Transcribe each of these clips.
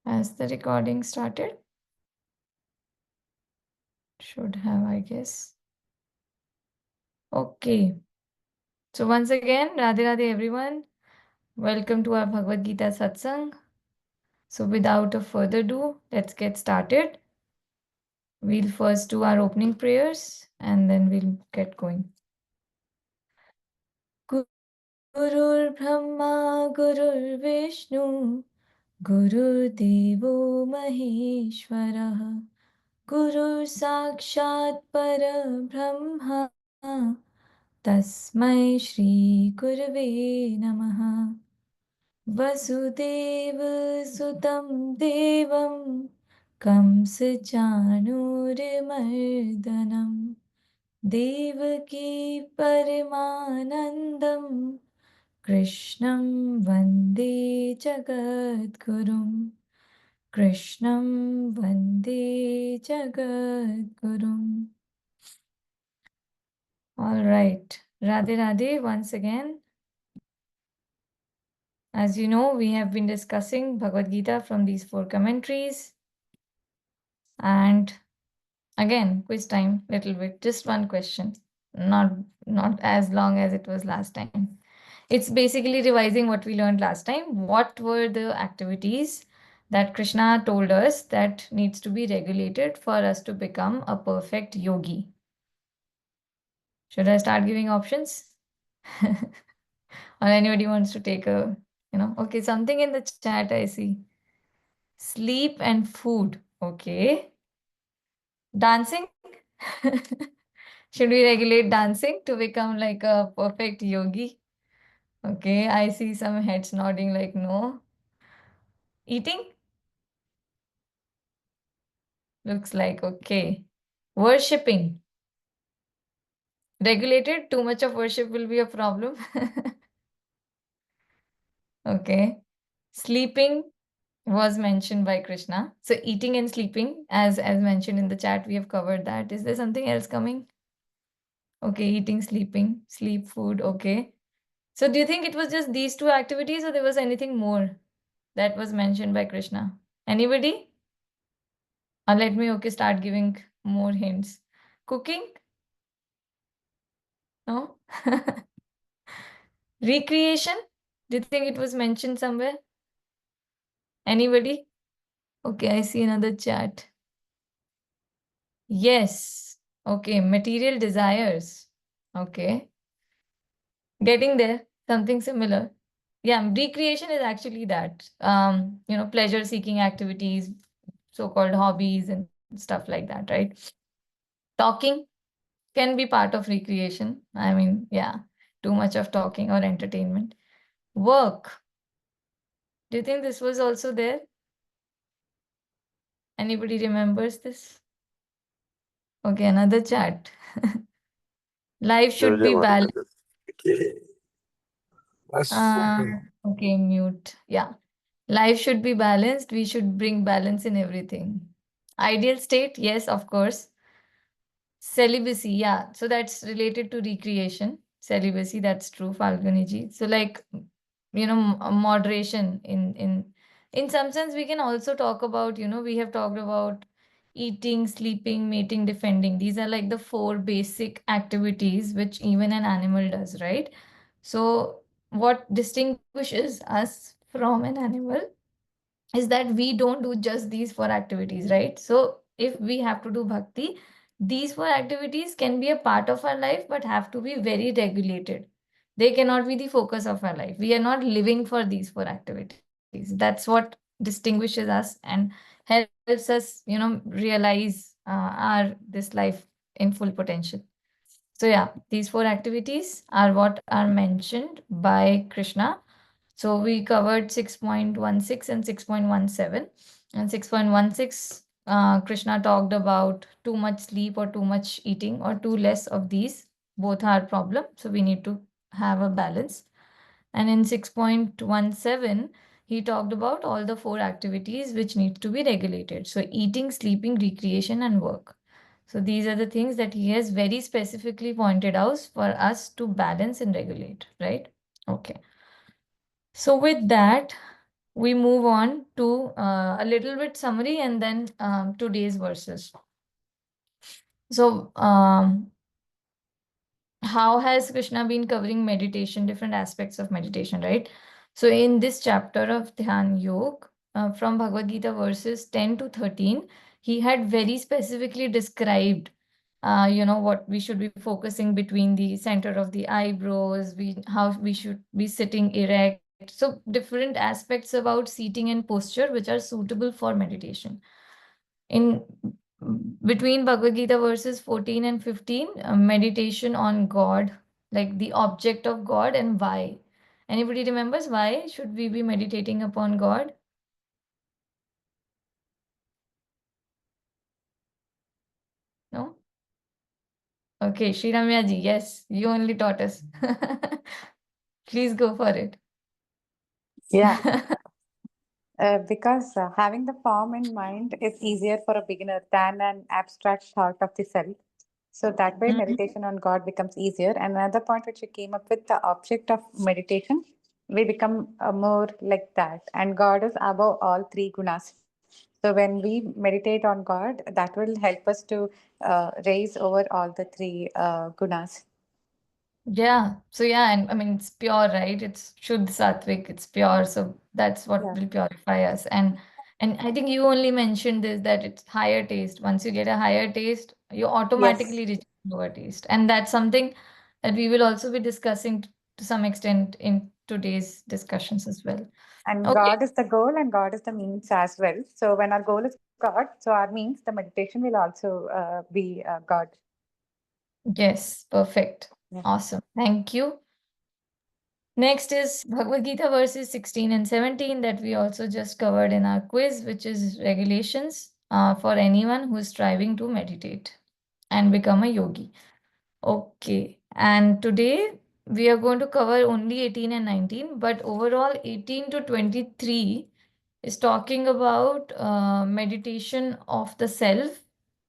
Has the recording started? Should have, I guess. Okay. So once again, Radhe Radhe everyone. Welcome to our Bhagavad Gita Satsang. So without a further ado, let's get started. We'll first do our opening prayers and then we'll get going. Gurur Brahma Gurur Vishnu Gurur Devo Maheshwara Guru Sakshat Parabrahma Tasmai Shri Gurave Namaha Vasudev Sutam Devam Kamsachanurmardanam Devaki Paramanandam Krishnam Vande Jagadgurum Krishnam Vande Jagadgurum. All right. Radhe Radhe once again. As you know, we have been discussing Bhagavad Gita from these 4 commentaries. And again, quiz time, little bit, just one question. Not as long as it was last time. It's basically revising what we learned last time. What were the activities that Krishna told us that needs to be regulated for us to become a perfect yogi? Should I start giving options? Or anybody wants to take a, okay, something in the chat I see. Sleep and food. Okay. Dancing? Should we regulate dancing to become like a perfect yogi? Okay, I see some heads nodding like no. Eating? Looks like okay. Worshipping. Regulated? Too much of worship will be a problem. Okay. Sleeping was mentioned by Krishna. So eating and sleeping, as mentioned in the chat, we have covered that. Is there something else coming? Okay, eating, sleeping, sleep, food. Okay. So do you think it was just these 2 activities or there was anything more that was mentioned by Krishna? Anybody? Or let me start giving more hints. Cooking? No? Recreation? Do you think it was mentioned somewhere? Anybody? Okay, I see another chat. Yes. Okay, material desires. Okay. Getting there, something similar. Yeah, recreation is actually that. Pleasure seeking activities, so-called hobbies and stuff like that, right? Talking can be part of recreation. I mean, yeah, too much of talking or entertainment. Work. Do you think this was also there? Anybody remembers this? Okay, another chat. Life should be balanced. Okay, mute. Yeah. Life should be balanced. We should bring balance in everything. Ideal state, yes, of course. Celibacy, yeah. So that's related to recreation. Celibacy, that's true, Falguni ji. So like, moderation in some sense, we can also talk about, we have talked about eating, sleeping, mating, defending. These are like the 4 basic activities which even an animal does, right? So what distinguishes us from an animal is that we don't do just these 4 activities, right? So if we have to do bhakti, these 4 activities can be a part of our life, but have to be very regulated. They cannot be the focus of our life. We are not living for these 4 activities. That's what distinguishes us and helps us, realize our this life in full potential. So yeah, these 4 activities are what are mentioned by Krishna. So we covered 6.16 and 6.17. And 6.16, Krishna talked about too much sleep or too much eating or too less of these. Both are problem. So we need to have a balance. And in 6.17, he talked about all the 4 activities which need to be regulated. So eating, sleeping, recreation, and work. So these are the things that he has very specifically pointed out for us to balance and regulate, right? Okay. So with that, we move on to a little bit summary and then today's verses. So, how has Krishna been covering meditation, different aspects of meditation, right? So, in this chapter of Dhyan Yoga, from Bhagavad Gita verses 10 to 13, he had very specifically described, what we should be focusing between the center of the eyebrows, how we should be sitting erect. So, different aspects about seating and posture which are suitable for meditation. In between Bhagavad Gita verses 14 and 15, meditation on God, like the object of God and why. Anybody remembers why should we be meditating upon God? No? Okay, Sri Ramya ji, yes, you only taught us. Please go for it. Yeah, because having the form in mind is easier for a beginner than an abstract thought of the self. So that way, Mhm. meditation on God becomes easier. And another point which you came up with, the object of meditation, we become more like that. And God is above all three gunas. So when we meditate on God, that will help us to raise over all the three gunas. Yeah. So yeah, and I mean it's pure, right? It's Shuddh Sattvic, it's pure. So that's what Yeah. will purify us. And I think you only mentioned this that it's higher taste. Once you get a higher taste, you Yes. automatically reach lower taste. And that's something that we will also be discussing to some extent in today's discussions as well. And Okay. God is the goal and God is the means as well. So when our goal is God, so our means, the meditation will also be God. Yes, perfect. Yeah. Awesome. Thank you. Next is Bhagavad Gita verses 16 and 17 that we also just covered in our quiz, which is regulations for anyone who is striving to meditate and become a yogi. Okay, and today we are going to cover only 18 and 19, but overall 18 to 23 is talking about meditation of the self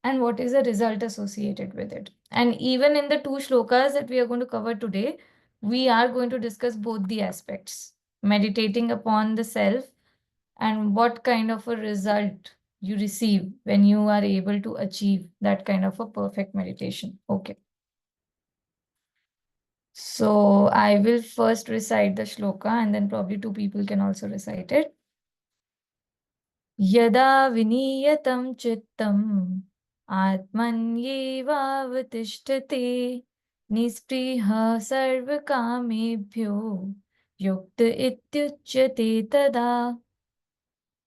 and what is the result associated with it. And even in the two shlokas that we are going to cover today, we are going to discuss both the aspects, meditating upon the self and what kind of a result you receive when you are able to achieve that kind of a perfect meditation. Okay. So I will first recite the shloka and then probably two people can also recite it. यदा विनीयतं चित्तम् आत्मन्येवावतिष्ठते निःस्पृहः सर्वकामेभ्यो युक्त इत्युच्यते तदा.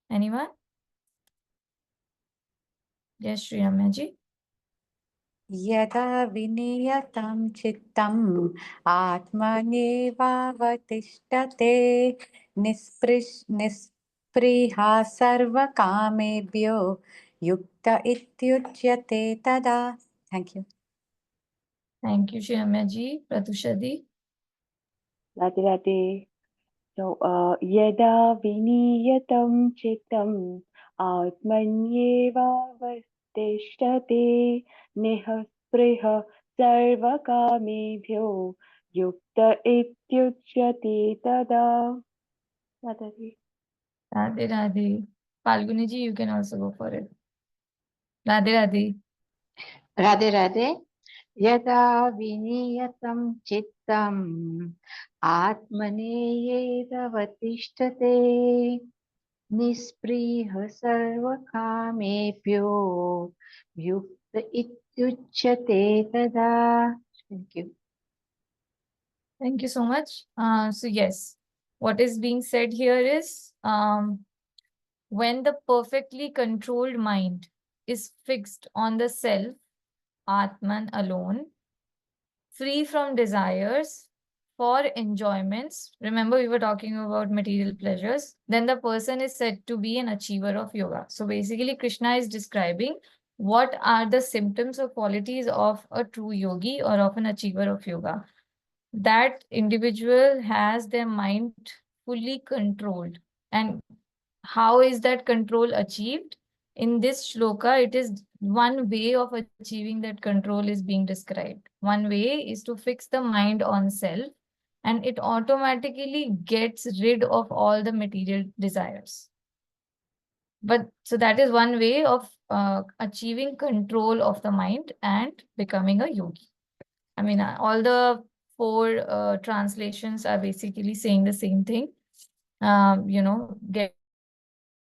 Anyone? Yes, Shri Ramya ji. यदा विनियतं चित्तम् आत्मन्येवावतिष्ठते निःस्पृहा सर्वकामेभ्यो युक्त इत्युच्यते तदा. Thank you. Thank you, Shri Ramya ji. Pratushadi. Radhe Radhe. So, yada viniyatam chitam atmanyeva vastishtate nihaspriha sarvakamebhyo yukta ityuchyate tada. Radhe. Radhe Radhe. Falguni ji, you can also go for it. Radhe Radhe. Radhe Radhe यदा विनियतं चित्तम् आत्मनेयेदवतिष्ठते निःस्पृह सर्वकामेभ्यो युक्त इत्युच्यते तदा. Thank you. Thank you so much. So yes, what is being said here is when the perfectly controlled mind is fixed on the self, Atman alone, free from desires for enjoyments. Remember, we were talking about material pleasures. Then the person is said to be an achiever of yoga. So basically, Krishna is describing what are the symptoms or qualities of a true yogi or of an achiever of yoga. That individual has their mind fully controlled. And how is that control achieved? In this shloka, it is one way of achieving that control is being described. One way is to fix the mind on self and it automatically gets rid of all the material desires. But so that is one way of achieving control of the mind and becoming a yogi. I mean, all the four translations are basically saying the same thing.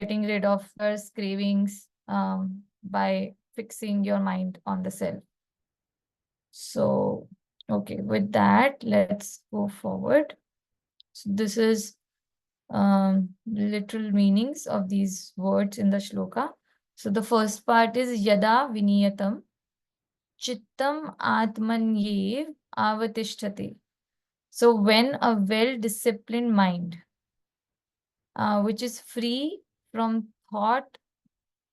Getting rid of desires, cravings, by fixing your mind on the self. So, okay, with that, let's go forward. So this is literal meanings of these words in the shloka. So the first part is yada viniyatam chittam atmanyev avatishtate. So when a well-disciplined mind, which is free from thought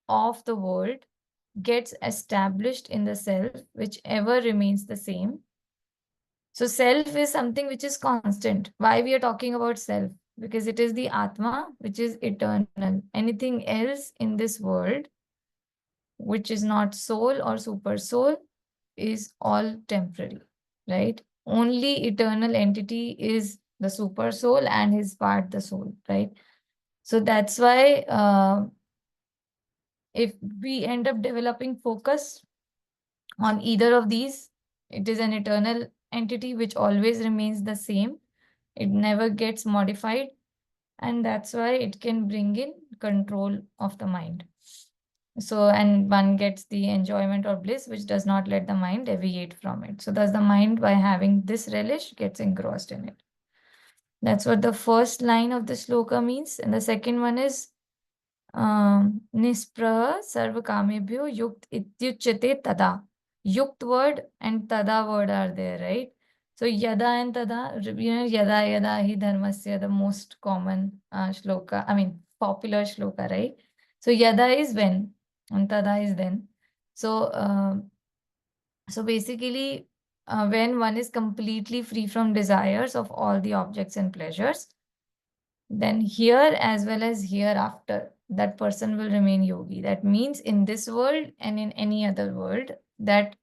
of the world, gets established in the self, which ever remains the same. So self is something which is constant. Why we are talking about self? Because it is the Atma, which is eternal. Anything else in this world, which is not soul or super soul, is all temporary, right? Only eternal entity is the super soul and his part, the soul, right? So that's why if we end up developing focus on either of these, it is an eternal entity which always remains the same. It never gets modified, and that's why it can bring in control of the mind. So, and one gets the enjoyment or bliss, which does not let the mind deviate from it. So, thus the mind, by having this relish, gets engrossed in it. That's what the first line of the sloka means. And the second one is Nispraha sarvakamebhyo yukt ityuchyate tada. Yukt word and tada word are there, right? So yada and tada, yada yada hi dharmasya, the most common shloka, I mean popular shloka, right? So yada is when and tada is then. So basically, when one is completely free from desires of all the objects and pleasures, then here as well as hereafter, that person will remain yogi. That means in this world and in any other world, that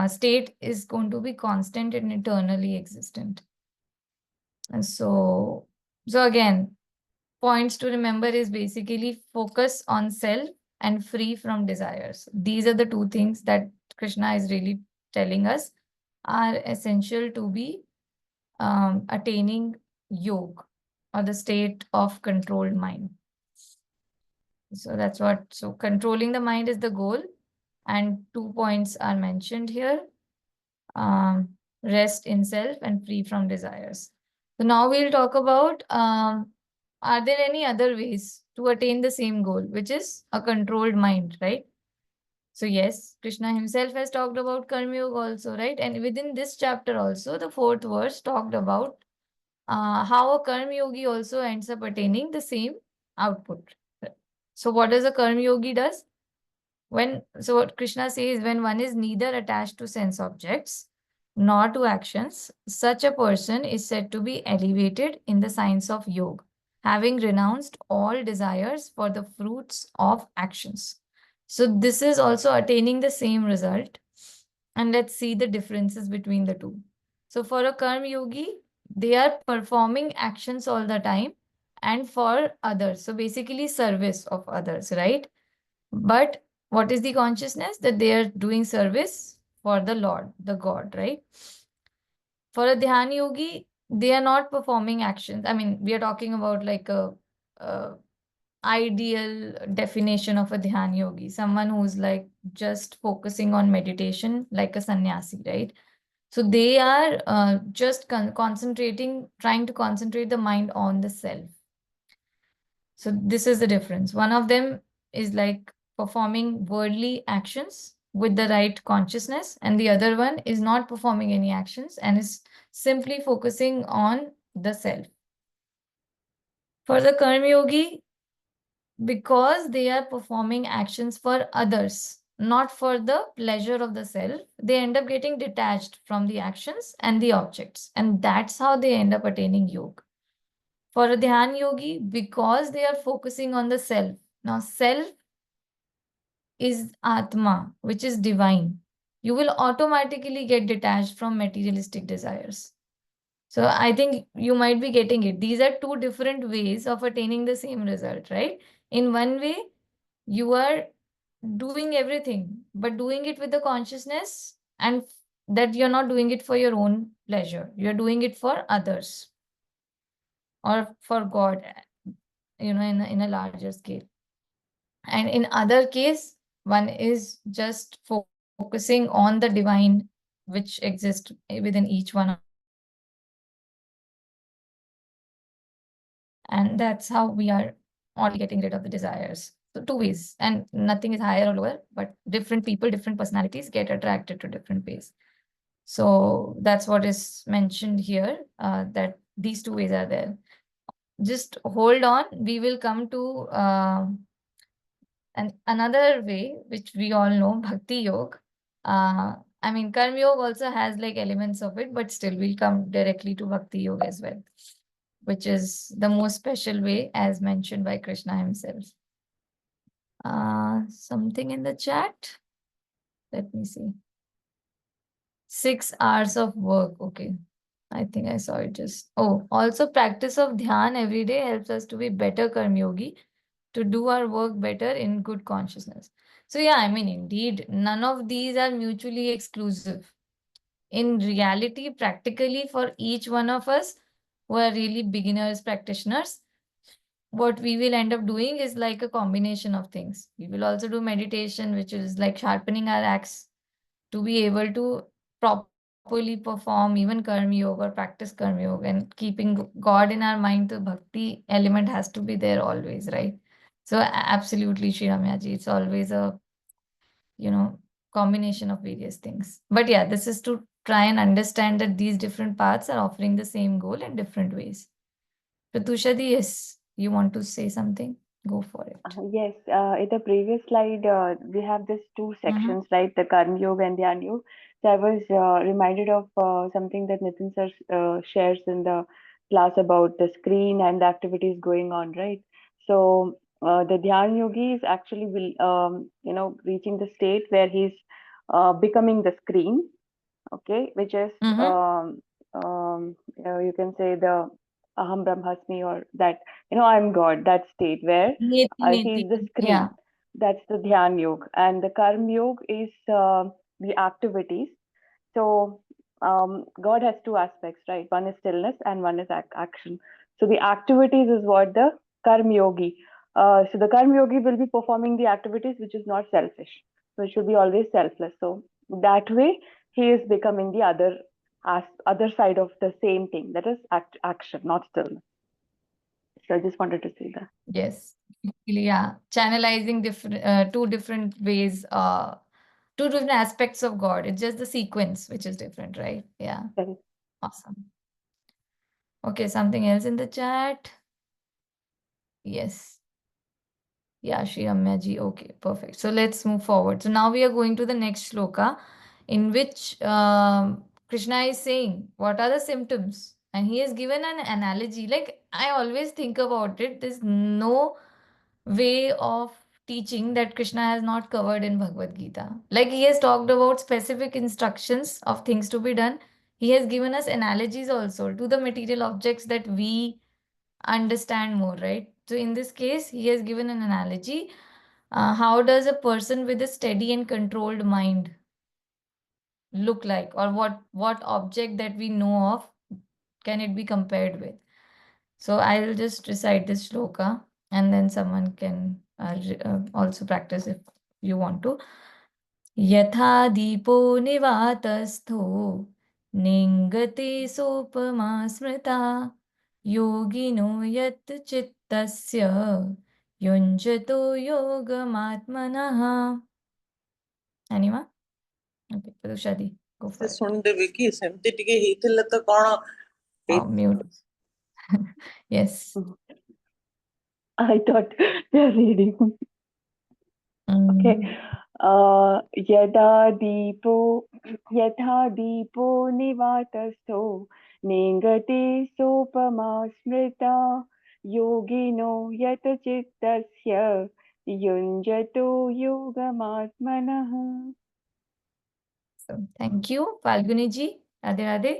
state is going to be constant and eternally existent. And so again, points to remember is basically focus on self and free from desires. These are the two things that Krishna is really telling us are essential to be attaining yoga or the state of controlled mind. So that's what, so controlling the mind is the goal, and 2 points are mentioned here. Rest in self and free from desires. So now we'll talk about are there any other ways to attain the same goal, which is a controlled mind, right? So yes, Krishna himself has talked about Karma Yoga also, right? And within this chapter also, the fourth verse talked about how a Karma Yogi also ends up attaining the same output. So what does a Karma Yogi does? So what Krishna says, when one is neither attached to sense objects nor to actions, such a person is said to be elevated in the science of yoga, having renounced all desires for the fruits of actions. So this is also attaining the same result. And let's see the differences between the two. So for a karma yogi, they are performing actions all the time and for others. So basically service of others, right? But what is the consciousness? That they are doing service for the Lord, the God, right? For a Dhyan yogi, they are not performing actions. I mean, we are talking about like a ideal definition of a Dhyan yogi, someone who's like just focusing on meditation, like a sannyasi, right? So they are just concentrating, trying to concentrate the mind on the self. So this is the difference. One of them is like performing worldly actions with the right consciousness, and the other one is not performing any actions and is simply focusing on the self. For the Karma Yogi, because they are performing actions for others, not for the pleasure of the self, they end up getting detached from the actions and the objects. And that's how they end up attaining yoga. For a Dhyan Yogi, because they are focusing on the self. Now, self is Atma, which is divine. You will automatically get detached from materialistic desires. So I think you might be getting it. These are two different ways of attaining the same result, right? In one way, you are doing everything, but doing it with the consciousness and that you're not doing it for your own pleasure. You're doing it for others or for God, in a larger scale. And in other case, one is just focusing on the divine which exists within each one of us. And that's how we are only getting rid of the desires. So two ways, and nothing is higher or lower, but different people, different personalities get attracted to different ways. So that's what is mentioned here, that these two ways are there. Just hold on, we will come to and another way, which we all know, Bhakti Yoga. I mean, Karma Yoga also has like elements of it, but still we'll come directly to Bhakti Yoga as well, which is the most special way as mentioned by Krishna himself. Something in the chat. Let me see. 6 hours of work. Okay. I think I saw it just. Oh, also practice of dhyan every day helps us to be better karma yogi, to do our work better in good consciousness. So yeah, I mean, indeed, none of these are mutually exclusive. In reality, practically for each one of us who are really beginners, practitioners, what we will end up doing is like a combination of things. We will also do meditation, which is like sharpening our axe to be able to properly perform even karma yoga or practice karma yoga, and keeping God in our mind. The bhakti element has to be there always, right? So absolutely, Shri Ramyaji, it's always a combination of various things. But yeah, this is to try and understand that these different paths are offering the same goal in different ways. Pratushadi, yes, you want to say something? Go for it. Yes, in the previous slide, we have these two sections, right? The Karma Yoga and Dhyan Yoga. So I was reminded of something that Nitin sir shares in the class about the screen and the activities going on, right? So the Dhyan Yogi is actually reaching the state where he's becoming the screen, okay, which is you can say the Aham Brahmasmi, or that I'm God, that state where Neti, neti. he's the Yeah. screen. That's the Dhyan Yoga, and the Karma Yoga is the activities. So God has two aspects, right? One is stillness and one is action. So the activities is what the Karma Yogi. So the Karma Yogi will be performing the activities which is not selfish. So it should be always selfless. So that way he is becoming the other side of the same thing, that is action, not stillness. So I just wanted to say that. Yes. Yeah. Channelizing two different ways, two different aspects of God. It's just the sequence which is different, right? Yeah. Correct. Awesome. Okay, something else in the chat? Yes. Yeah, Shri Ramya ji. Okay, perfect. So let's move forward. So now we are going to the next shloka, in which Krishna is saying, what are the symptoms? And he has given an analogy. Like, I always think about it. There's no way of teaching that Krishna has not covered in Bhagavad Gita. Like, he has talked about specific instructions of things to be done. He has given us analogies also to the material objects that we understand more, right? So in this case, he has given an analogy. How does a person with a steady and controlled mind look like, or what object that we know of can it be compared with? So I will just recite this shloka, and then someone can also practice if you want to. यथा दीपो निवातस्थो नेङ्गते सोपमा स्मृता योगिनो यत् चित्तस्य युञ्जतो योगमात्मनः. Anyone? Okay, Pradushadi, go for it. ଶୁଣିଦେବି କି ସେମିତି ଟିକେ ହେଇଥିଲେ ତ କଣ Oh, mute. Yes. I thought they're reading. Okay. Mm. यथा दीपो निवातस्थो नेङ्गते सोपमा स्मृता योगिनो यत चित्तस्य युञ्जतो योगमात्मनः. So, thank you, Falguni ji. Radhe Radhe.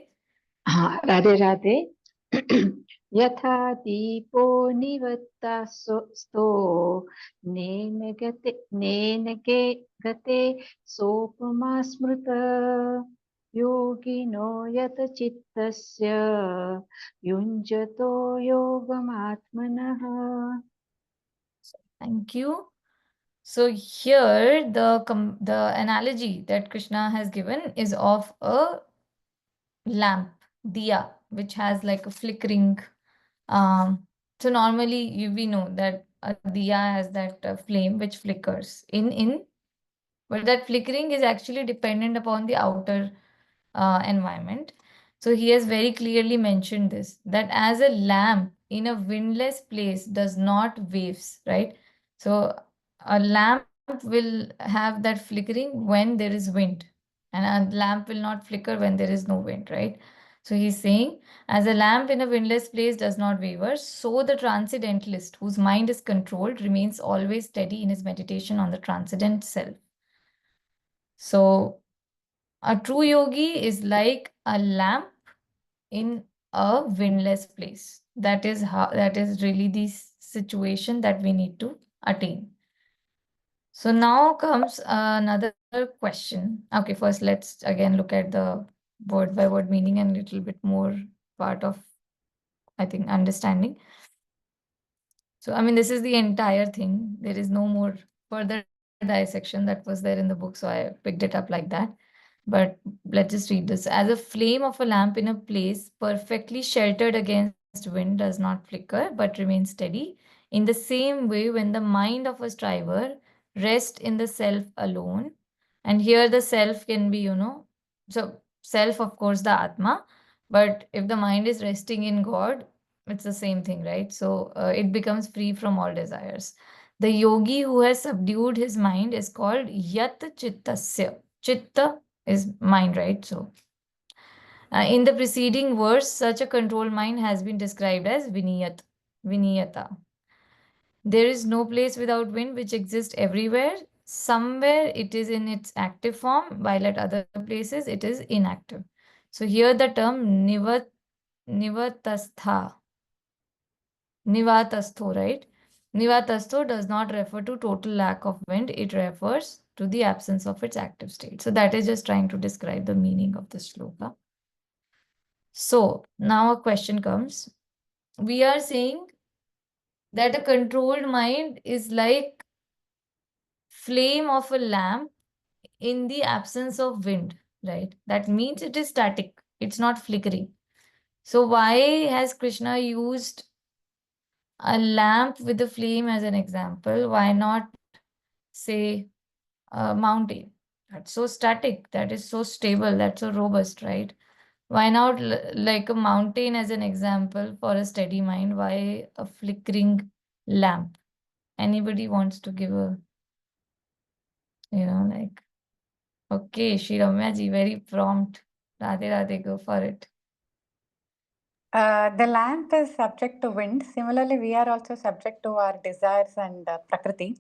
Radhe Radhe यथा दीपो निवत्तास्तो नेन गते सोपमा स्मृत योगिनो यत चित्तस्य युञ्जतो योगमात्मनः. Thank you. So here the analogy that Krishna has given is of a lamp, diya, which has like a flickering. So normally we know that a diya has that flame which flickers but that flickering is actually dependent upon the outer environment. So he has very clearly mentioned this, that as a lamp in a windless place does not waves, right? So a lamp will have that flickering when there is wind, and a lamp will not flicker when there is no wind, right? So he's saying, as a lamp in a windless place does not waver, so the transcendentalist whose mind is controlled remains always steady in his meditation on the transcendent self. So a true yogi is like a lamp in a windless place. That is really the situation that we need to attain. So now comes another question. Okay, first let's again look at the word by word meaning and a little bit more part of, I think, understanding. So, I mean, this is the entire thing. There is no more further dissection that was there in the book, so I picked it up like that. But let's just read this. As a flame of a lamp in a place perfectly sheltered against wind does not flicker but remains steady, in the same way, when the mind of a striver rests in the self alone, and here the self can be, so self, of course, the Atma, but if the mind is resting in God, it's the same thing, right? So it becomes free from all desires. The yogi who has subdued his mind is called Yat Chittasya. Chitta is mind, right? So, in the preceding verse, such a controlled mind has been described as Viniyata. There is no place without wind which exists everywhere. Somewhere it is in its active form, while at other places it is inactive. So here the term Nivatastha, Nivatastho, right? Nivatastho does not refer to total lack of wind. It refers to the absence of its active state. So that is just trying to describe the meaning of the shloka. So now a question comes. We are saying that a controlled mind is like flame of a lamp in the absence of wind, right? That means it is static. It's not flickering. So why has Krishna used a lamp with a flame as an example? Why not say a mountain? That's so static. That is so stable. That's so robust, right? Why not like a mountain as an example for a steady mind? Why a flickering lamp? Anybody wants to give a, like, okay, Shri Ramya ji, very prompt. Radhe Radhe, go for it. The lamp is subject to wind. Similarly, we are also subject to our desires and Prakriti.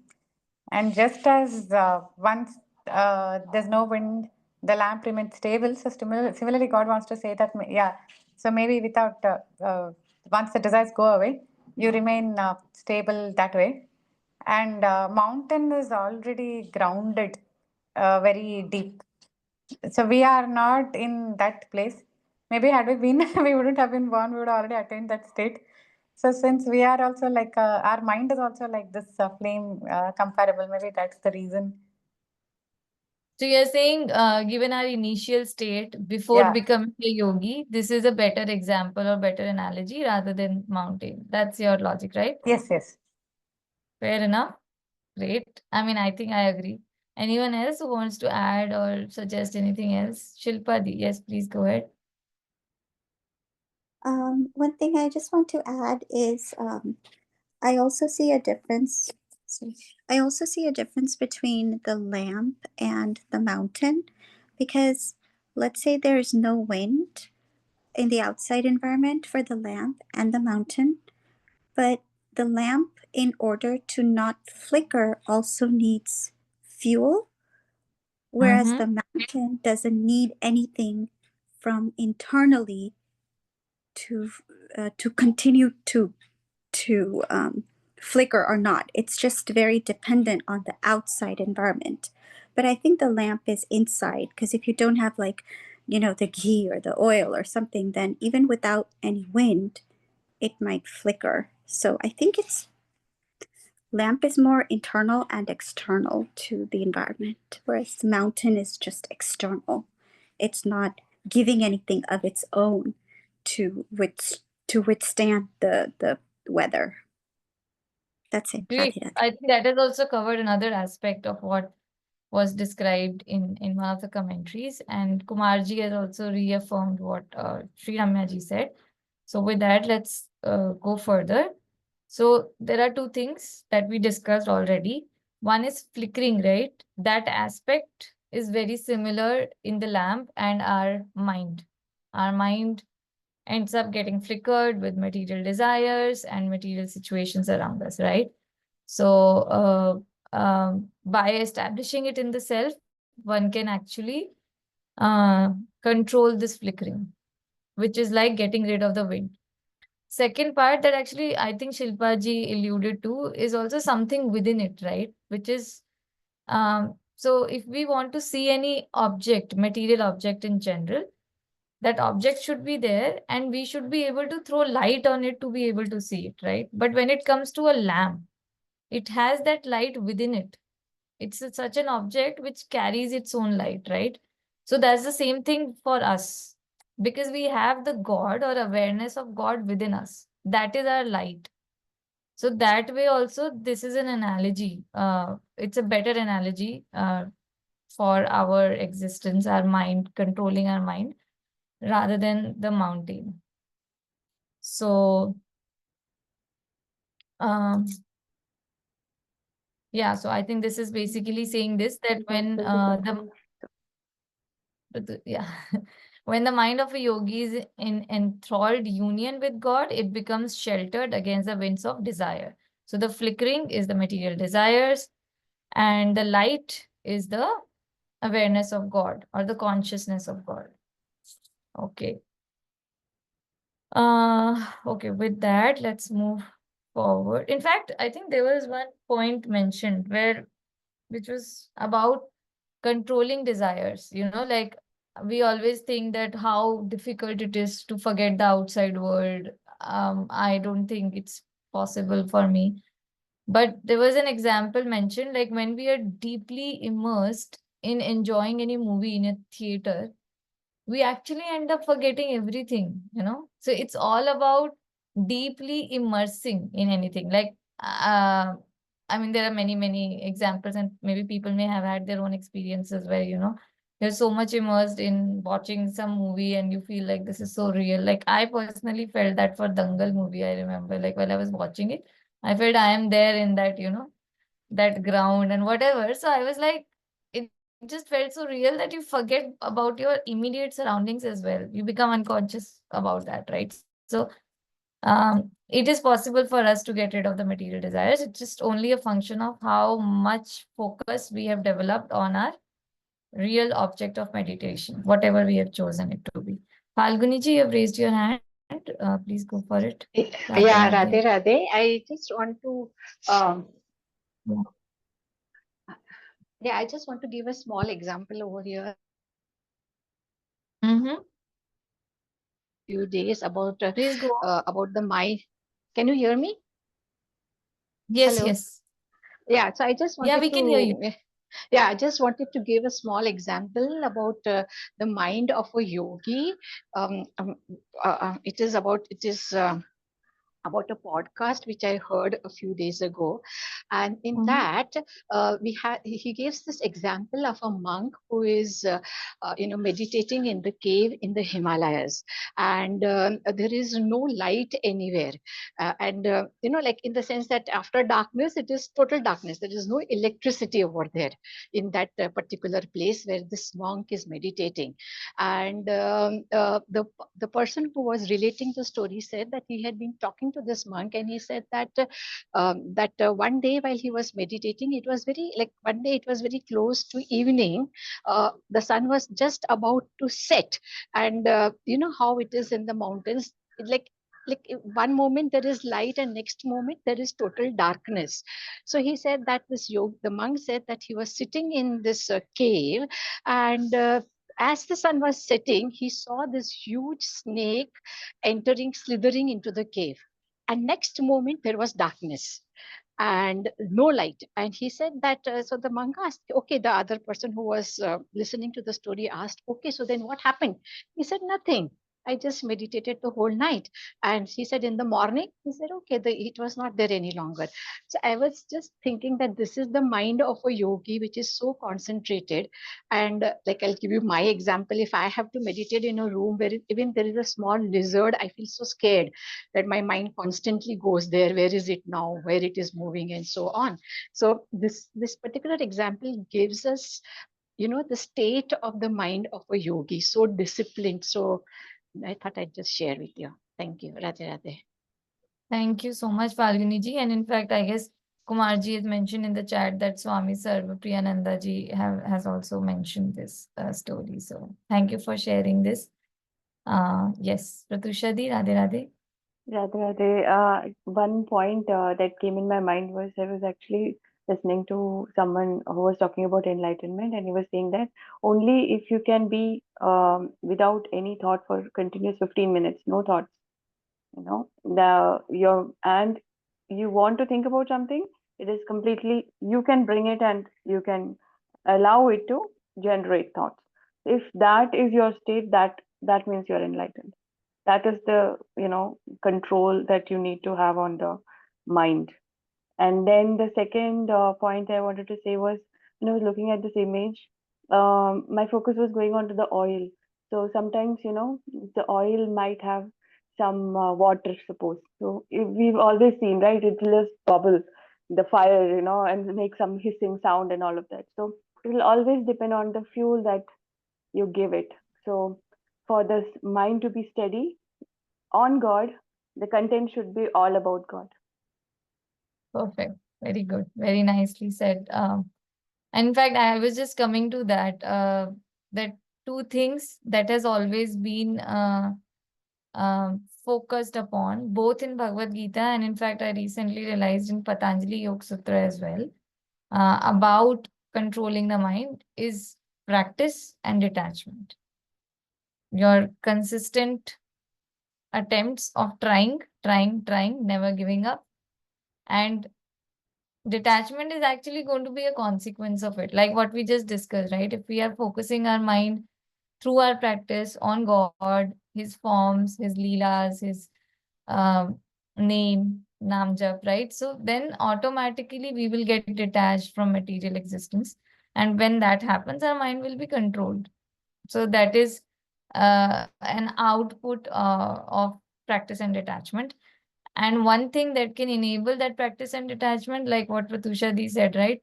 And just as once there's no wind, the lamp remains stable. So similarly, God wants to say that, yeah, so maybe without, once the desires go away, you remain stable that way. And mountain is already grounded very deep. So we are not in that place. Maybe had we been, we wouldn't have been born. We would already attained that state. So since we are also like our mind is also like this flame comparable. Maybe that's the reason. So you're saying, given our initial state before Yeah. becoming a yogi, this is a better example or better analogy rather than mountain. That's your logic, right? Yes. Yes. Fair enough. Great. I mean, I think I agree. Anyone else who wants to add or suggest anything else? Shilpa, yes, please go ahead. One thing I just want to add is I also see a difference. Sorry. I also see a difference between the lamp and the mountain because let's say there's no wind in the outside environment for the lamp and the mountain, but the lamp, in order to not flicker, also needs fuel, whereas the mountain doesn't need anything from internally to continue to flicker or not. It's just very dependent on the outside environment. But I think the lamp is inside, because if you don't have, like, the ghee or the oil or something, then even without any wind, it might flicker. So I think lamp is more internal and external to the environment, whereas the mountain is just external. It's not giving anything of its own to withstand the weather. That's it. Great. Radhe Radhe. I think that has also covered another aspect of what was described in one of the commentaries, and Kumarji has also reaffirmed what Sri Ramyaji said. So with that, let's go further. So there are two things that we discussed already. One is flickering, right? That aspect is very similar in the lamp and our mind. Our mind ends up getting flickered with material desires and material situations around us, right? So by establishing it in the self, one can actually control this flickering, which is like getting rid of the wind. Second part that actually I think Shilpa ji alluded to is also something within it, right? Which is, so if we want to see any object, material object in general, that object should be there and we should be able to throw light on it to be able to see it, right? But when it comes to a lamp, it has that light within it. It's such an object which carries its own light, right? So that's the same thing for us, because we have the God or awareness of God within us. That is our light. So that way also, this is an analogy. It's a better analogy for our existence, our mind, controlling our mind, rather than the mountain. So, yeah, so I think this is basically saying this, that when yeah, when the mind of a yogi is in enthralled union with God, it becomes sheltered against the winds of desire. So the flickering is the material desires, and the light is the awareness of God or the consciousness of God. Okay. Okay, with that, let's move forward. In fact, I think there was one point mentioned which was about controlling desires, like we always think that how difficult it is to forget the outside world. I don't think it's possible for me. But there was an example mentioned, like when we are deeply immersed in enjoying any movie in a theater, we actually end up forgetting everything. So it's all about deeply immersing in anything. Like, I mean, there are many, many examples, and maybe people may have had their own experiences where, you're so much immersed in watching some movie and you feel like this is so real. Like, I personally felt that for Dangal movie, I remember, like, while I was watching it, I felt I am there in that ground and whatever. So I was like, it just felt so real that you forget about your immediate surroundings as well. You become unconscious about that, right? So it is possible for us to get rid of the material desires. It's just only a function of how much focus we have developed on our real object of meditation, whatever we have chosen it to be. Falguni ji, you have raised your hand. Please go for it. Radhe Yeah, Radhe. Radhe Radhe. I just want to, Yeah. I just want to give a small example over here. Mm-hmm. Few days about Please go on. about the mind. Can you hear me? Yes, Hello. yes. Yeah. So I just Yeah, wanted we can hear you. to. I just wanted to give a small example about the mind of a yogi. It is about a podcast which I heard a few days ago, and in Mm-hmm. that he gives this example of a monk who is meditating in the cave in the Himalayas, and there is no light anywhere, and like in the sense that after darkness it is total darkness. There is no electricity over there in that particular place where this monk is meditating, and the person who was relating the story said that he had been talking to this monk, and he said that one day while he was meditating, it was very like one day it was very close to evening. The sun was just about to set, and you know how it is in the mountains. one moment there is light and next moment there is total darkness. So he said that the monk said that he was sitting in this cave, and as the sun was setting, he saw this huge snake slithering into the cave, and next moment there was darkness and no light. And he said that, so the monk asked, okay, the other person who was listening to the story asked, okay, so then what happened? He said, nothing. I just meditated the whole night. And he said, in the morning, he said, okay, it was not there any longer. So I was just thinking that this is the mind of a yogi, which is so concentrated. And like, I'll give you my example. If I have to meditate in a room where even there is a small lizard, I feel so scared that my mind constantly goes there. Where is it now? Where it is moving, and so on. So this particular example gives us, the state of the mind of a yogi, so disciplined. So I thought I'd just share with you. Thank you. Radhe Radhe. Thank you so much, Falguni ji. And in fact, I guess Kumar ji has mentioned in the chat that Swami Sarvapriyananda ji has also mentioned this story. So thank you for sharing this. Yes, Pratusha di, Radhe Radhe. Radhe Radhe. One point that came in my mind was I was actually listening to someone who was talking about enlightenment, and he was saying that only if you can be without any thought for continuous 15 minutes, no thoughts, and you want to think about something, it is completely, you can bring it and you can allow it to generate thoughts. If that is your state, that means you're enlightened. That is the control that you need to have on the mind. And then the second point I wanted to say was, when I was looking at this image, my focus was going on to the oil. So sometimes, the oil might have some water, suppose. So we've always seen, right? It will just bubble the fire, and make some hissing sound and all of that. So it will always depend on the fuel that you give it. So for this mind to be steady on God, the content should be all about God. Perfect. Very good. Very nicely said. And in fact, I was just coming to that two things that has always been focused upon, both in Bhagavad Gita and in fact, I recently realized in Patanjali Yoga Sutra as well, about controlling the mind is practice and detachment. Your consistent attempts of trying, never giving up. And detachment is actually going to be a consequence of it, like what we just discussed, right? If we are focusing our mind through our practice on God, His forms, His leelas, His name, Nam Jap, right? So then automatically we will get detached from material existence. And when that happens, our mind will be controlled. So that is an output of practice and detachment. And one thing that can enable that practice and detachment, like what Pratusha Di said, right?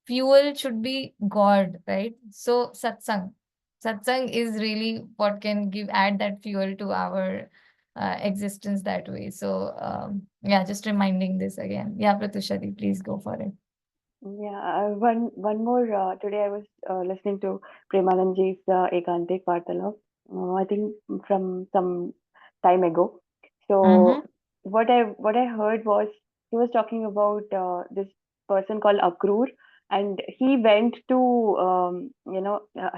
Fuel should be God, right? So satsang. Satsang is really what can add that fuel to our existence that way. So yeah, just reminding this again. Yeah, Pratusha Di, please go for it. Yeah, one more. Today I was listening to Premanandji's Ekantik Vartalab. I think from some time ago. So what I heard was he was talking about this person called Akrur, and he went to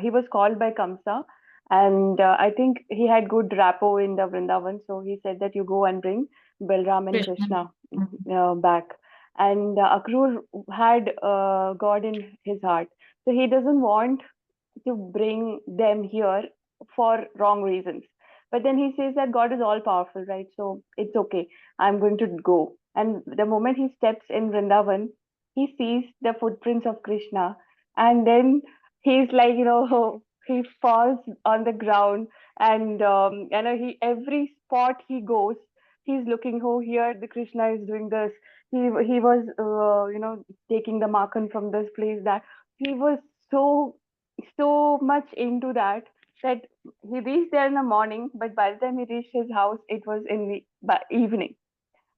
he was called by Kamsa, and I think he had good rapport in the Vrindavan. So he said that you go and bring Balram and Krishna. Krishna back. And Akrur had God in his heart. So he doesn't want to bring them here for wrong reasons. But then he says that God is all powerful, right? So it's okay. I'm going to go. And the moment he steps in Vrindavan, he sees the footprints of Krishna. And then he's like, he falls on the ground. And, he every spot he goes, he's looking, oh, here the Krishna is doing this. He was, taking the Makhan from this place, that he was so much into that he reached there in the morning, but by the time he reached his house, it was in the evening.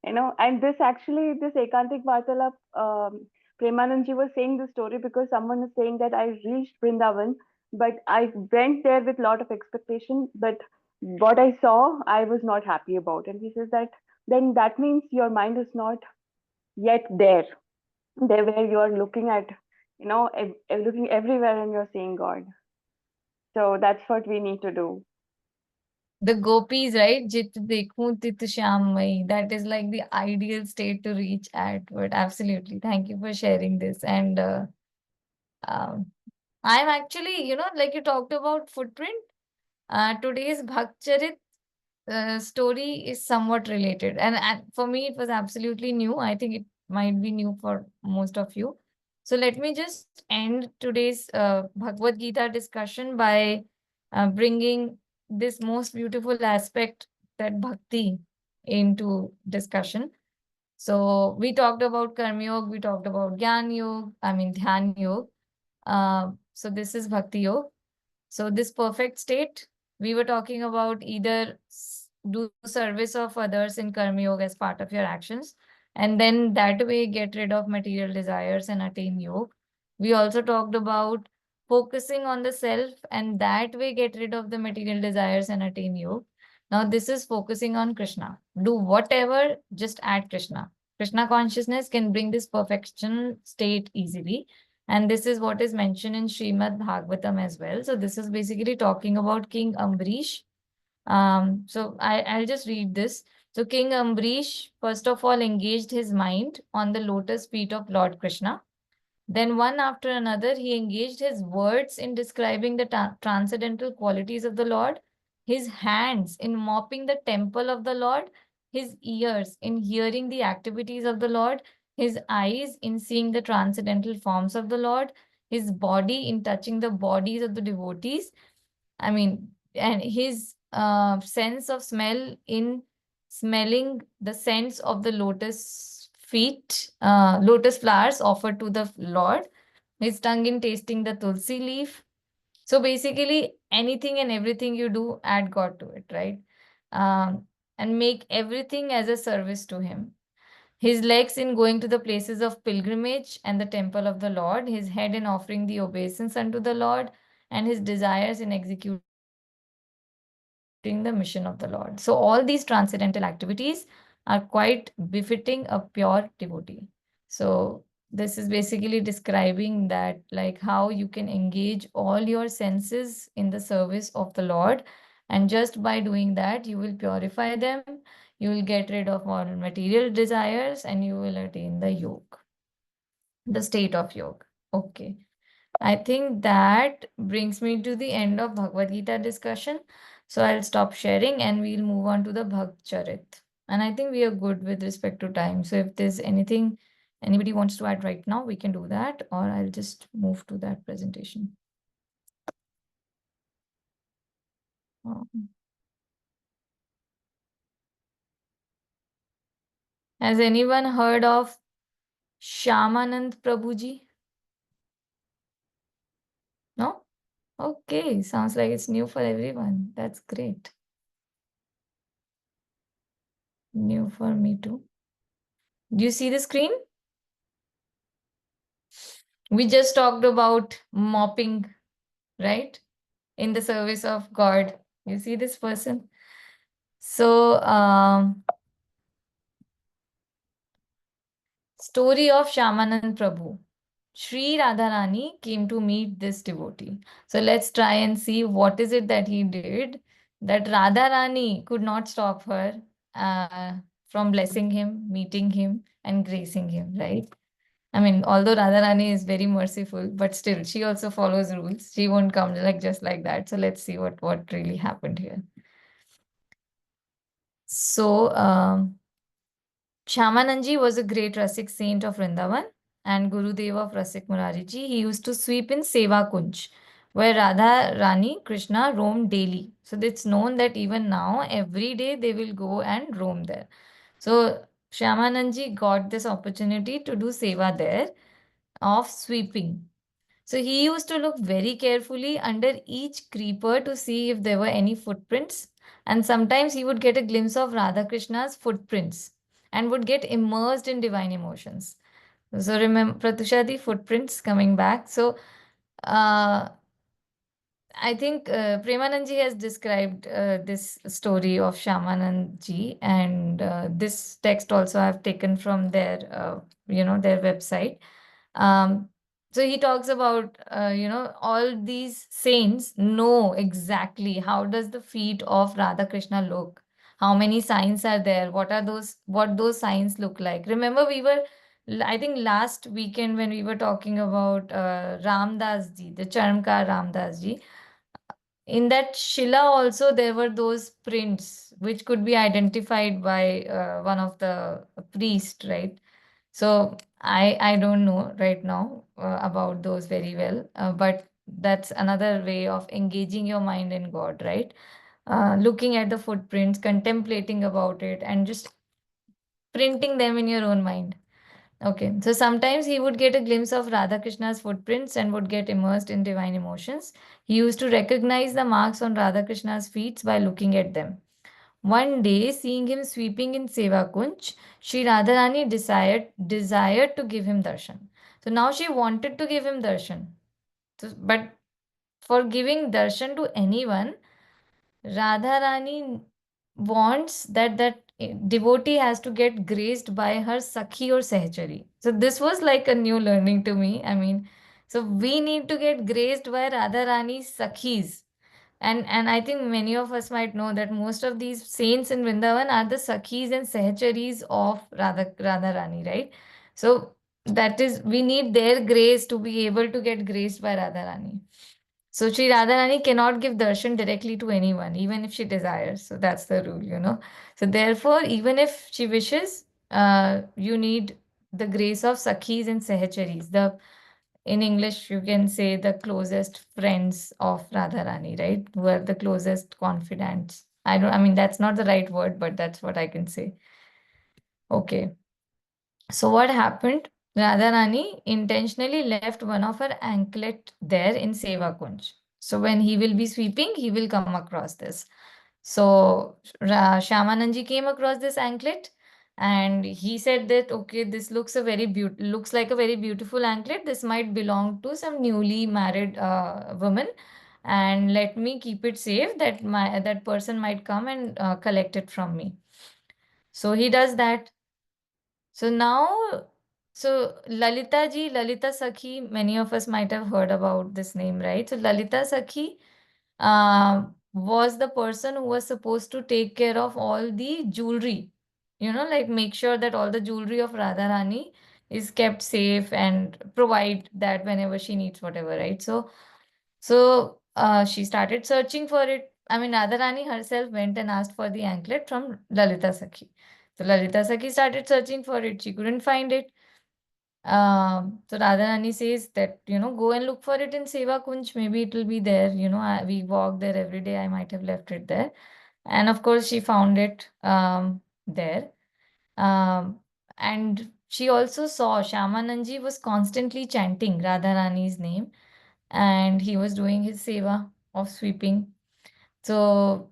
And this Ekantik Vartalap, Premanandji was saying this story because someone is saying that I reached Vrindavan, but I went there with a lot of expectation, but what I saw, I was not happy about. And he says that then that means your mind is not yet there where you are looking at, looking everywhere and you're seeing God. So that's what we need to do. The gopis, right? Jit dekhun tit shyam. That is like the ideal state to reach at. But absolutely, thank you for sharing this. And um, I'm actually, like you talked about footprint. Today's Bhakcharit story is somewhat related. And for me, it was absolutely new. I think it might be new for most of you. So let me just end today's Bhagavad Gita discussion by bringing this most beautiful aspect, that bhakti, into discussion. So we talked about Karma Yoga, we talked about Gyan Yoga, Dhyan Yoga. So this is Bhakti Yoga. So this perfect state, we were talking about either do service of others in Karma Yoga as part of your actions, and then that way get rid of material desires and attain yoga. We also talked about focusing on the self, and that way get rid of the material desires and attain yoga. Now this is focusing on Krishna. Do whatever, just add Krishna. Krishna consciousness can bring this perfection state easily. And this is what is mentioned in Srimad Bhagavatam as well. So this is basically talking about King Ambrish. So I'll just read this. So King Ambrish, first of all, engaged his mind on the lotus feet of Lord Krishna. Then one after another, he engaged his words in describing the transcendental qualities of the Lord, his hands in mopping the temple of the Lord, his ears in hearing the activities of the Lord, his eyes in seeing the transcendental forms of the Lord, his body in touching the bodies of the devotees. And his sense of smell in smelling the scents of the lotus flowers offered to the Lord, his tongue in tasting the tulsi leaf. So basically, anything and everything you do, add God to it, right? And make everything as a service to Him. His legs in going to the places of pilgrimage and the temple of the Lord, his head in offering the obeisance unto the Lord, and his desires in executing the mission of the Lord. So all these transcendental activities are quite befitting a pure devotee. So this is basically describing that, like, how you can engage all your senses in the service of the Lord. And just by doing that, you will purify them, you will get rid of all material desires, and you will attain the yoga, the state of yoga. Okay. I think that brings me to the end of Bhagavad Gita discussion. So I'll stop sharing and we'll move on to the Bhakt Charit. And I think we are good with respect to time. So if there's anything anybody wants to add right now, we can do that, or I'll just move to that presentation. Has anyone heard of Shyamanand Prabhuji? No? Okay, sounds like it's new for everyone. That's great. New for me too. Do you see the screen? We just talked about mopping, right? In the service of God. You see this person? So, story of Shyamanand Prabhu. Sri Radharani came to meet this devotee. So let's try and see what is it that he did that Radharani could not stop her from blessing him, meeting him, and gracing him, right? Although Radharani is very merciful, but still, she also follows rules. She won't come just like that. So let's see what really happened here. So, Shyamanandji was a great Rasik saint of Vrindavan and Gurudev of Rasik Murariji. He used to sweep in Seva Kunj, where Radha Rani Krishna roamed daily. So it's known that even now, every day they will go and roam there. So Shyamanandji got this opportunity to do Seva there of sweeping. So he used to look very carefully under each creeper to see if there were any footprints. And sometimes he would get a glimpse of Radha Krishna's footprints and would get immersed in divine emotions. So remember, Pratusha, the footprints coming back. So I think Premanandji has described this story of Shyamanandji, and this text also I've taken from their, their website. Um, so he talks about, all these saints know exactly how does the feet of Radha Krishna look, how many signs are there, what those signs look like. Remember, I think last weekend when we were talking about Ramdas ji, the Charmkar Ramdas ji, in that Shila also there were those prints which could be identified by one of the priest, right? So I don't know right now about those very well, but that's another way of engaging your mind in God, right? Looking at the footprints, contemplating about it, and just printing them in your own mind. Okay, so sometimes he would get a glimpse of Radha Krishna's footprints and would get immersed in divine emotions. He used to recognize the marks on Radha Krishna's feet by looking at them. One day, seeing him sweeping in Seva Kunj, Sri Radharani desired to give him darshan. So now she wanted to give him darshan. So, but for giving darshan to anyone, Radharani wants that devotee has to get graced by her Sakhi or Sahchari. So this was like a new learning to me. I mean, so we need to get graced by Radharani's Sakhis. And I think many of us might know that most of these saints in Vrindavan are the Sakhis and Sahcharis of Radharani, right? So that is, we need their grace to be able to get graced by Radharani. So Sri Radharani cannot give darshan directly to anyone, even if she desires. So that's the rule. So therefore, even if she wishes, you need the grace of Sakhis and Sahacharis. In English, you can say the closest friends of Radharani, right? Who are the closest confidants. I mean, that's not the right word, but that's what I can say. Okay. So what happened? Radharani intentionally left one of her anklet there in Seva Kunj. So when he will be sweeping, he will come across this. So Shyamanandji came across this anklet and he said that, okay, this looks like a very beautiful anklet. This might belong to some newly married woman, and let me keep it safe that that person might come and collect it from me. So he does that. So now, so Lalita Sakhi, many of us might have heard about this name, right? So Lalita Sakhi was the person who was supposed to take care of all the jewelry, like make sure that all the jewelry of Radharani is kept safe and provide that whenever she needs whatever, right? So she started searching for it. I mean, Radharani herself went and asked for the anklet from Lalita Sakhi. So Lalita Sakhi started searching for it. She couldn't find it. So Radharani says that, go and look for it in Seva Kunj. Maybe it will be there. We walk there every day. I might have left it there. And of course, she found it there. Um, and she also saw Shyamanandji was constantly chanting Radharani's name, and he was doing his seva of sweeping. So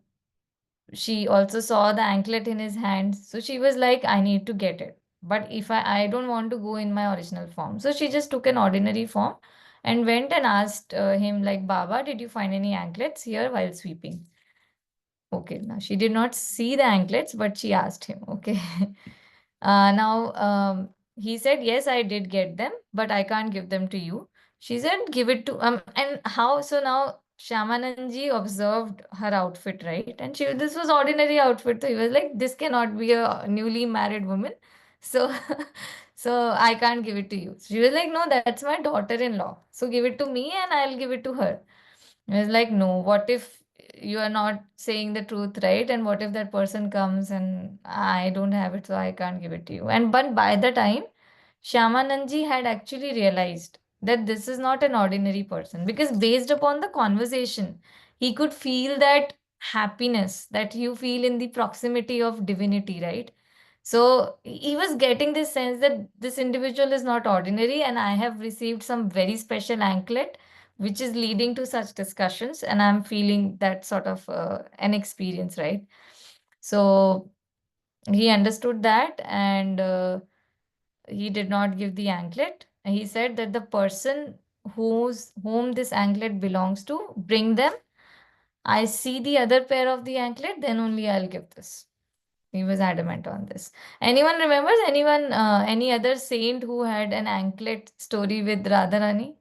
she also saw the anklet in his hands. So she was like, I need to get it. But if I don't want to go in my original form. So she just took an ordinary form and went and asked him, like, Baba, did you find any anklets here while sweeping? Okay, now she did not see the anklets, but she asked him. Okay. Now, he said, yes, I did get them, but I can't give them to you. She said, give it to and how? So now Shyamanandji observed her outfit, right? And this was ordinary outfit. So he was like, this cannot be a newly married woman. So, so I can't give it to you. She was like, no, that's my daughter-in-law. So give it to me and I'll give it to her. I was like, no, what if you are not saying the truth, right? And what if that person comes and I don't have it, so I can't give it to you? And but by the time Shyamanandji had actually realized that this is not an ordinary person, because based upon the conversation, he could feel that happiness that you feel in the proximity of divinity, right? So he was getting this sense that this individual is not ordinary, and I have received some very special anklet which is leading to such discussions, and I'm feeling that sort of an experience, right? So he understood that, and he did not give the anklet. He said that the person whom this anklet belongs to, bring them. I see the other pair of the anklet, then only I'll give this. He was adamant on this. Anyone remembers any other saint who had an anklet story with Radharani?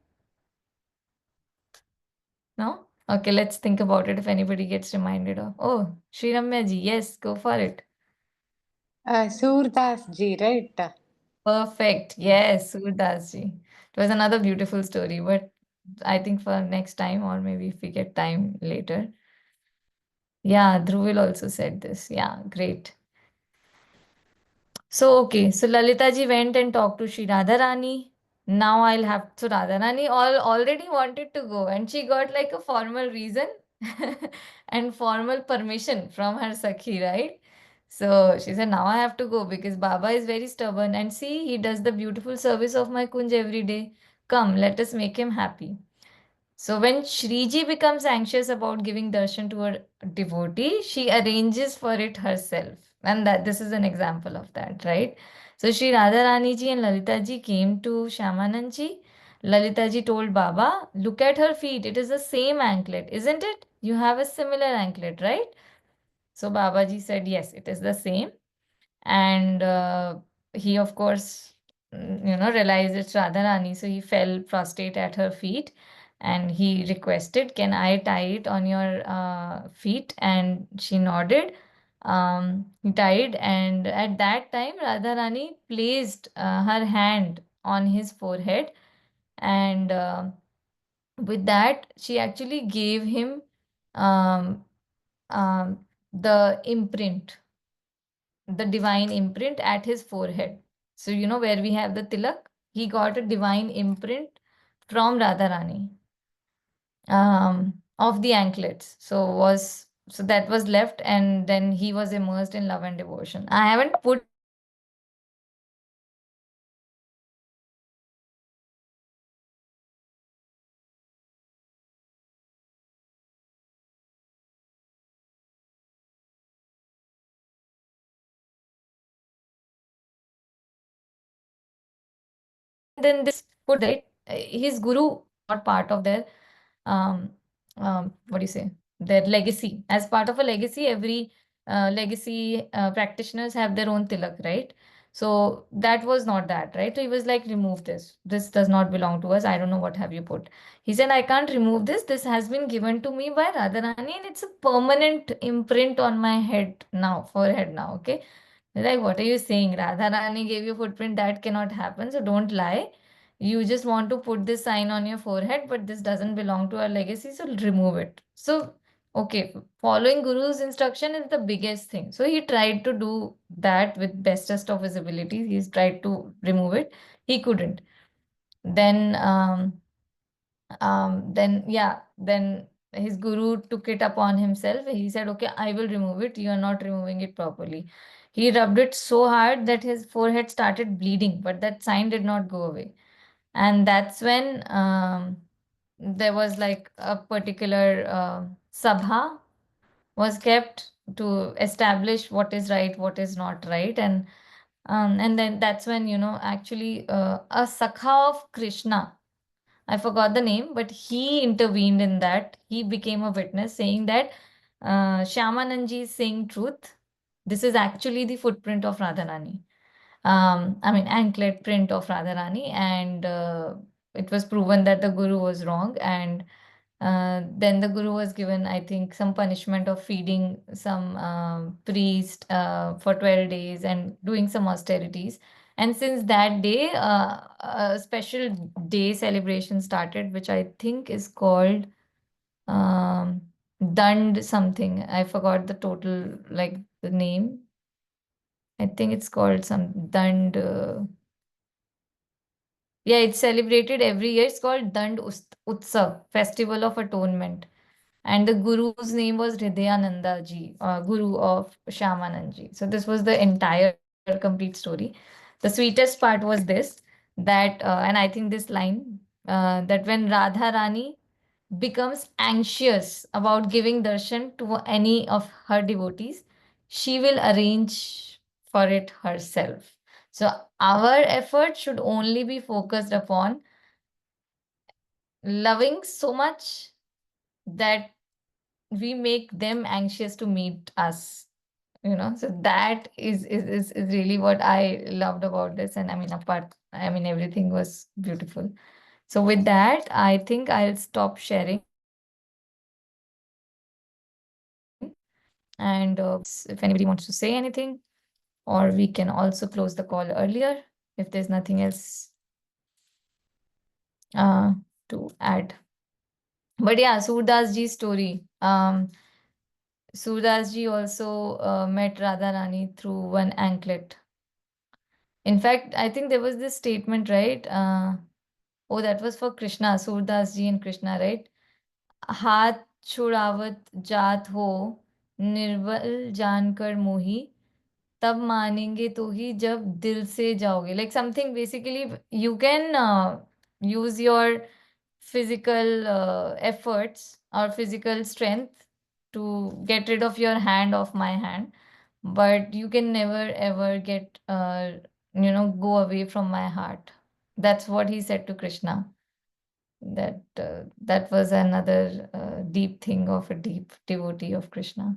No? Okay, let's think about it if anybody gets reminded of. Oh, Sri Ramya ji, yes, go for it. Surdas ji, right? Perfect. Yes, Surdas ji. It was another beautiful story, but I think for next time, or maybe if we get time later. Yeah, Dhruvil also said this. Yeah, great. So, okay, so Lalita ji went and talked to Sri Radharani. Now I'll have, so Radharani already wanted to go, and she got like a formal reason and formal permission from her Sakhi, right? So she said, now I have to go because Baba is very stubborn. And see, he does the beautiful service of my Kunj every day. Come, let us make him happy. So when Shriji becomes anxious about giving darshan to her devotee, she arranges for it herself. And that this is an example of that, right? So Sri Radharani ji and Lalita ji came to Shyamanand ji. Lalita ji told Baba, look at her feet. It is the same anklet, isn't it? You have a similar anklet, right? So Baba ji said, yes, it is the same. And he, of course, realized it's Radharani. So he fell prostrate at her feet and he requested, can I tie it on your feet? And she nodded. He tied, and at that time, Radharani placed her hand on his forehead, and with that, she actually gave him um, the imprint, the divine imprint at his forehead. So, where we have the tilak, he got a divine imprint from Radharani of the anklets. So that was left, and then he was immersed in love and devotion. I haven't put then this put right. His guru not part of their um, what do you say, their legacy. As part of a legacy, every legacy practitioners have their own tilak, right? So that was not that, right? So he was like, remove this. This does not belong to us. I don't know what have you put. He said, I can't remove this. This has been given to me by Radharani and it's a permanent imprint on my head now, forehead now, okay? Like, what are you saying? Radharani gave you footprint. That cannot happen. So don't lie. You just want to put this sign on your forehead, but this doesn't belong to our legacy, so remove it. So, okay, following Guru's instruction is the biggest thing. So he tried to do that with bestest of his abilities. He's tried to remove it. He couldn't. Then, then his guru took it upon himself. He said, okay, I will remove it. You are not removing it properly. He rubbed it so hard that his forehead started bleeding, but that sign did not go away. And that's when there was like a particular sabha was kept to establish what is right, what is not right. And then that's when, actually a sakha of Krishna, I forgot the name, but he intervened in that. He became a witness saying that Shyamanandji is saying truth. This is actually the footprint of Radharani. Anklet print of Radharani, and it was proven that the Guru was wrong. And then the Guru was given, I think, some punishment of feeding some priest for 12 days and doing some austerities. And since that day, a special day celebration started, which I think is called um, Dand something. I forgot the total, like the name. I think it's called some Dand. Yeah, it's celebrated every year. It's called Utsav, Festival of Atonement. And the guru's name was Hridayananda ji, guru of Shyamanand ji. So this was the entire complete story. The sweetest part was this, that, and I think this line, that when Radha Rani becomes anxious about giving darshan to any of her devotees, she will arrange for it herself. So our effort should only be focused upon loving so much that we make them anxious to meet us, so that is really what I loved about this. And I mean, everything was beautiful. So with that, I think I'll stop sharing. And if anybody wants to say anything, or we can also close the call earlier if there's nothing else to add. But yeah, Surdas ji's story. Surdas ji also met Radha Rani through one anklet. In fact, I think there was this statement, right? Oh, that was for Krishna, Surdas ji and Krishna, right? हाथ छुड़ावत जात हो निर्बल जानकर मोही तब मानेंगे तो ही जब दिल से जाओगे, like something. Basically, you can use your physical efforts or physical strength to get rid of your hand off my hand, but you can never ever get go away from my heart. That's what he said to Krishna. That was another deep thing of a deep devotee of Krishna.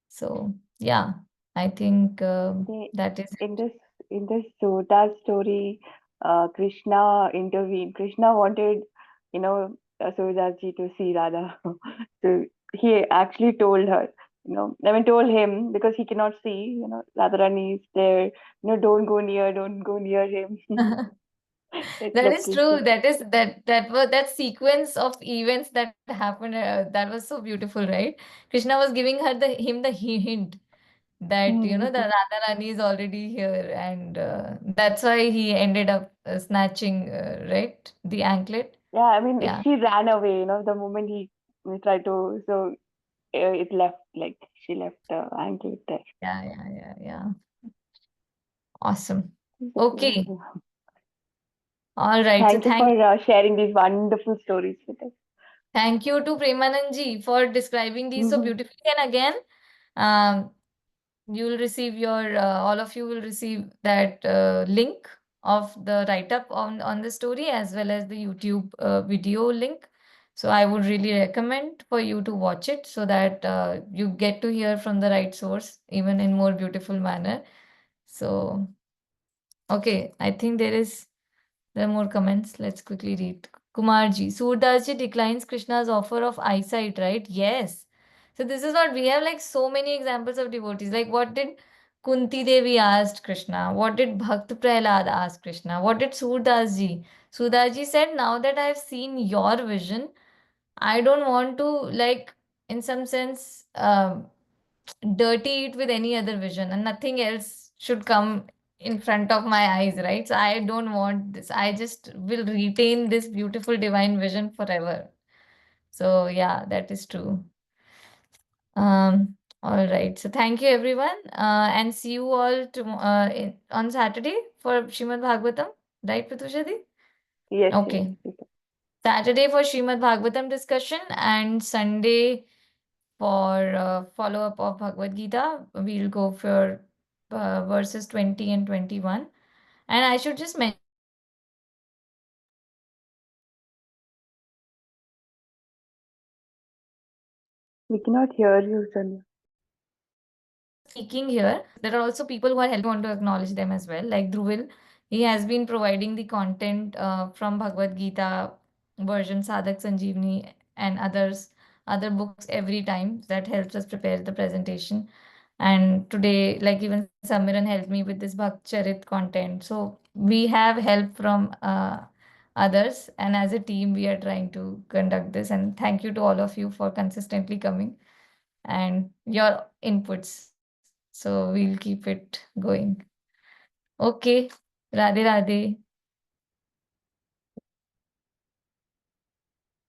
So yeah, I think They, that is in this Sota story, Krishna intervened. Krishna wanted, Surdas ji to see Radha. So he actually told her, told him, because he cannot see, Radharani is there, don't go near, don't go near him. It's that is true. location. That sequence of events that happened. That was so beautiful, right? Krishna was giving him the hint that the Radha Rani is already here, and that's why he ended up snatching right, the anklet. Yeah, I mean, Yeah, she ran away, the moment he tried to, so it left, like, she left the ankle there. yeah. Awesome. So Okay. beautiful. All right. So Thank you for sharing these wonderful stories with us. thank you to Premanand ji for describing these so beautifully. And again, um, you will receive all of you will receive that link of the write-up on the story, as well as the YouTube video link. So I would really recommend for you to watch it, so that you get to hear from the right source, even in more beautiful manner. So, okay, I think there are more comments. Let's quickly read. Kumarji, Surdaji declines Krishna's offer of eyesight, right? Yes. So this is what we have, like so many examples of devotees. Like, what did Kunti Devi asked Krishna? What did Bhakt Prahlad ask Krishna? What did Surdas ji? Surdas ji said, now that I've seen your vision, I don't want to, like, in some sense, dirty it with any other vision, and nothing else should come in front of my eyes, right? So I don't want this. I just will retain this beautiful divine vision forever. So yeah, that is true. All right. So thank you everyone, and see you all on Saturday for Srimad Bhagavatam, right, Patushadi? Yes, yes. Okay. Saturday for Srimad Bhagavatam discussion, and Sunday for follow-up of Bhagavad Gita. We'll go for verses 20 and 21. And I should just mention We cannot hear you, Sonia. speaking here, there are also people who are helping. Want to acknowledge them as well, like Dhruvil. He has been providing the content from Bhagavad Gita version, Sadhak Sanjeevani, and other books every time. That helps us prepare the presentation. And today, like, even Samiran helped me with this Bhakt Charit content. So we have help from others, and as a team, we are trying to conduct this. And thank you to all of you for consistently coming and your inputs. So we'll keep it going. Okay. Radhe Radhe.